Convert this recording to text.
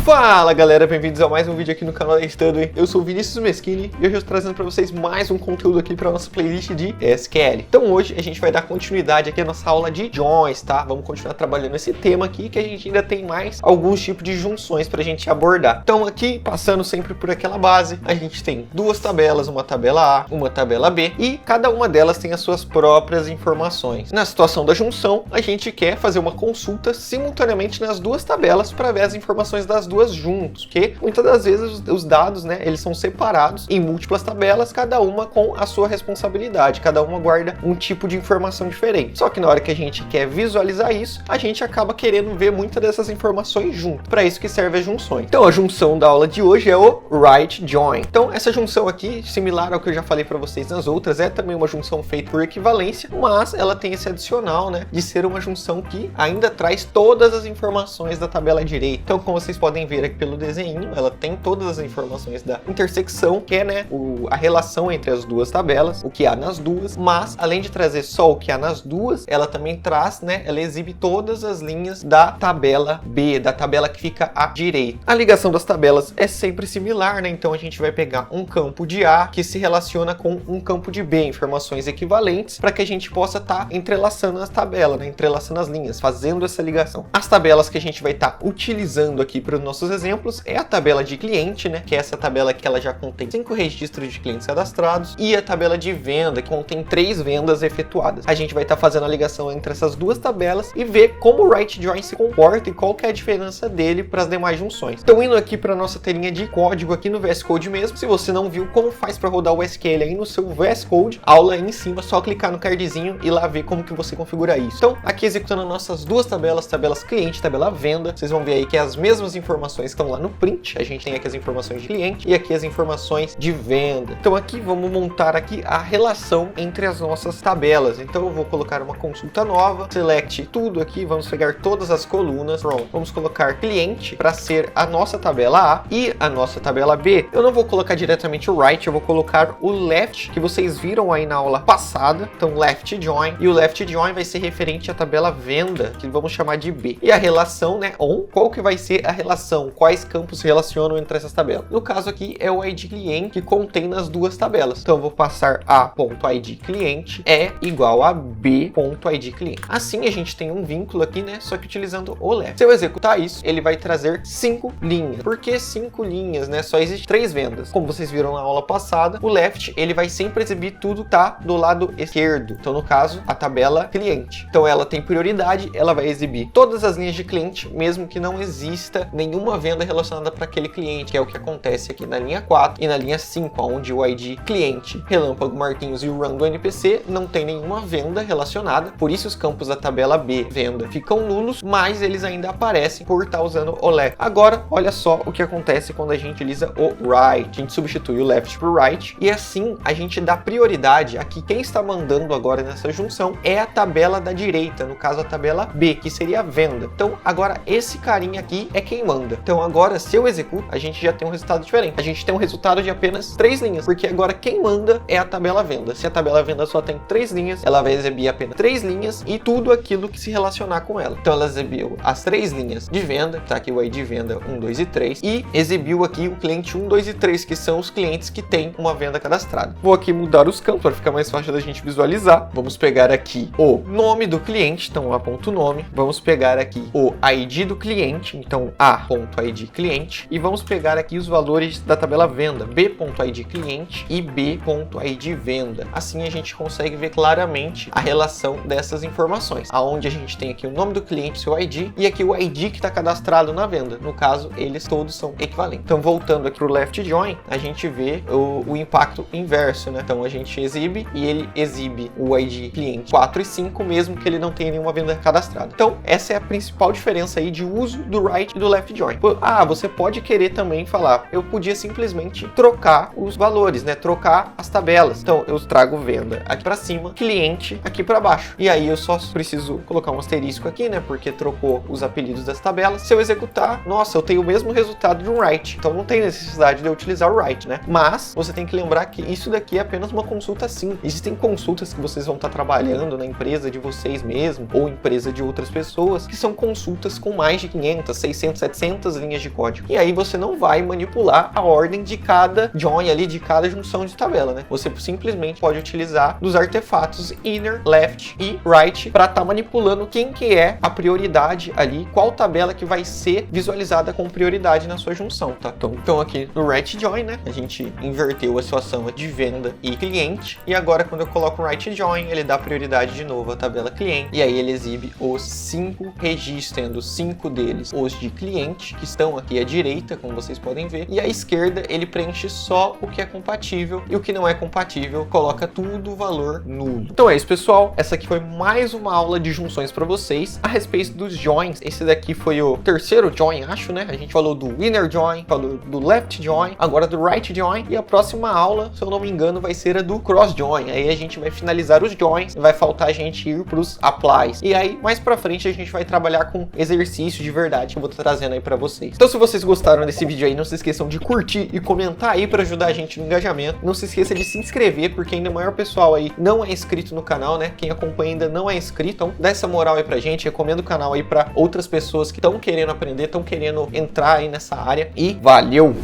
Fala galera, bem-vindos a mais um vídeo aqui no canal da Studway. Eu sou o Vinícius Meschini e hoje eu estou trazendo para vocês mais um conteúdo aqui para nossa playlist de SQL. Então hoje a gente vai dar continuidade aqui à nossa aula de joins, tá? Vamos continuar trabalhando esse tema aqui que a gente ainda tem mais alguns tipos de junções para a gente abordar. Então aqui, passando sempre por aquela base, a gente tem duas tabelas, uma tabela A, uma tabela B e cada uma delas tem as suas próprias informações. Na situação da junção, a gente quer fazer uma consulta simultaneamente nas duas tabelas para ver as informações das duas juntos, porque muitas das vezes os dados, né, eles são separados em múltiplas tabelas, cada uma com a sua responsabilidade, cada uma guarda um tipo de informação diferente. Só que na hora que a gente quer visualizar isso, a gente acaba querendo ver muitas dessas informações junto. Para isso que serve as junções. Então a junção da aula de hoje é o write join. Então essa junção aqui, similar ao que eu já falei para vocês nas outras, é também uma junção feita por equivalência, mas ela tem esse adicional, né, de ser uma junção que ainda traz todas as informações da tabela direita. Então, como vocês podem ver aqui pelo desenho, ela tem todas as informações da intersecção, que é, né, a relação entre as duas tabelas, o que há nas duas, mas além de trazer só o que há nas duas, ela também traz, né, ela exibe todas as linhas da tabela B, da tabela que fica à direita. A ligação das tabelas é sempre similar, né, então a gente vai pegar um campo de A que se relaciona com um campo de B, informações equivalentes, para que a gente possa estar entrelaçando as tabelas, né, entrelaçando as linhas, fazendo essa ligação. As tabelas que a gente vai estar utilizando aqui para os nossos exemplos é a tabela de cliente, né, que é essa tabela que ela já contém 5 registros de clientes cadastrados, e a tabela de venda, que contém 3 vendas efetuadas. A gente vai estar fazendo a ligação entre essas duas tabelas e ver como o write join se comporta e qual que é a diferença dele para as demais junções. Então, indo aqui para nossa telinha de código aqui no VS Code mesmo, se você não viu como faz para rodar o SQL aí no seu VS Code, aula aí em cima, só clicar no cardzinho e lá ver como que você configura isso. Então, aqui executando nossas duas tabelas, tabelas cliente, tabela venda, vocês vão ver aí que as mesmas informações estão lá no print. A gente tem aqui as informações de cliente e aqui as informações de venda. Então aqui vamos montar aqui a relação entre as nossas tabelas. Então eu vou colocar uma consulta nova, select tudo aqui, vamos pegar todas as colunas, pronto. Vamos colocar cliente para ser a nossa tabela A e a nossa tabela B. Eu não vou colocar diretamente o right, eu vou colocar o left, que vocês viram aí na aula passada. Então left join, e o left join vai ser referente à tabela venda, que vamos chamar de B. E a relação, né, on, qual que vai ser a relação? Quais campos se relacionam entre essas tabelas? No caso aqui é o ID cliente que contém nas duas tabelas. Então eu vou passar A.id cliente é igual a B.id cliente. Assim a gente tem um vínculo aqui, né, só que utilizando o left. Se eu executar isso, ele vai trazer 5 linhas. Por que 5 linhas, né? Só existe 3 vendas. Como vocês viram na aula passada, o left, ele vai sempre exibir tudo tá do lado esquerdo. Então no caso, a tabela cliente. Então ela tem prioridade, ela vai exibir todas as linhas de cliente, mesmo que não exista nenhuma venda relacionada para aquele cliente, que é o que acontece aqui na linha 4 e na linha 5, onde o ID cliente, Relâmpago Marquinhos e o run do NPC não tem nenhuma venda relacionada, por isso os campos da tabela B, venda, ficam nulos, mas eles ainda aparecem por estar usando o left. Agora, olha só o que acontece quando a gente utiliza o right. A gente substitui o left por right e assim a gente dá prioridade aqui. Quem está mandando agora nessa junção é a tabela da direita, no caso a tabela B, que seria a venda. Então agora esse carinha aqui é quem manda. Então agora se eu executo, a gente já tem um resultado diferente. A gente tem um resultado de apenas 3 linhas, porque agora quem manda é a tabela venda. Se a tabela venda só tem 3 linhas, ela vai exibir apenas 3 linhas e tudo aquilo que se relacionar com ela. Então ela exibiu as 3 linhas de venda, tá aqui o ID venda 1, 2 e 3, e exibiu aqui o cliente 1, 2 e 3, que são os clientes que têm uma venda cadastrada. Vou aqui mudar os campos para ficar mais fácil da gente visualizar. Vamos pegar aqui o nome do cliente, então a.nome. Vamos pegar aqui o ID do cliente, então a.id cliente, e vamos pegar aqui os valores da tabela venda, b.id cliente e b.id venda. Assim a gente consegue ver claramente a relação dessas informações, aonde a gente tem aqui o nome do cliente, seu ID, e aqui o ID que está cadastrado na venda. No caso, eles todos são equivalentes. Então, voltando aqui para o left join, a gente vê o impacto inverso, né? Então, a gente exibe e ele exibe o ID cliente 4 e 5, mesmo que ele não tenha nenhuma venda cadastrada. Então, essa é a principal diferença aí de uso do right e do left join. Você pode querer também falar, eu podia simplesmente trocar os valores, né? Trocar as tabelas. Então, eu trago venda aqui para cima, cliente aqui para baixo. E aí eu só preciso colocar um asterisco aqui, né? Porque trocou os apelidos das tabelas. Se eu executar, nossa, eu tenho o mesmo resultado de um write. Então não tem necessidade de eu utilizar o write, né? Mas você tem que lembrar que isso daqui é apenas uma consulta sim. Existem consultas que vocês vão estar trabalhando na empresa de vocês mesmos ou empresa de outras pessoas, que são consultas com mais de 500, 600, 700 200 linhas de código. E aí você não vai manipular a ordem de cada join ali, de cada junção de tabela, né? Você simplesmente pode utilizar dos artefatos inner, left e right para estar manipulando quem que é a prioridade ali, qual tabela que vai ser visualizada com prioridade na sua junção, tá? Então aqui no right join, né, a gente inverteu a situação de venda e cliente, e agora quando eu coloco um right join, ele dá prioridade de novo à tabela cliente, e aí ele exibe os 5 registros, tendo 5 deles os de cliente, que estão aqui à direita, como vocês podem ver, e à esquerda ele preenche só o que é compatível, e o que não é compatível coloca tudo valor nulo. Então é isso, pessoal, essa aqui foi mais uma aula de junções para vocês a respeito dos joins. Esse daqui foi o terceiro join, acho, né? A gente falou do inner join, falou do left join, agora do right join, e a próxima aula, se eu não me engano, vai ser a do cross join. Aí a gente vai finalizar os joins, vai faltar a gente ir para os applies. E aí, mais pra frente, a gente vai trabalhar com exercício de verdade que eu vou estar trazendo aí pra vocês. Então, se vocês gostaram desse vídeo aí, não se esqueçam de curtir e comentar aí pra ajudar a gente no engajamento. Não se esqueça de se inscrever, porque ainda o maior pessoal aí não é inscrito no canal, né? Quem acompanha ainda não é inscrito. Então, dá essa moral aí pra gente. Recomendo o canal aí pra outras pessoas que estão querendo aprender, estão querendo entrar aí nessa área. E valeu!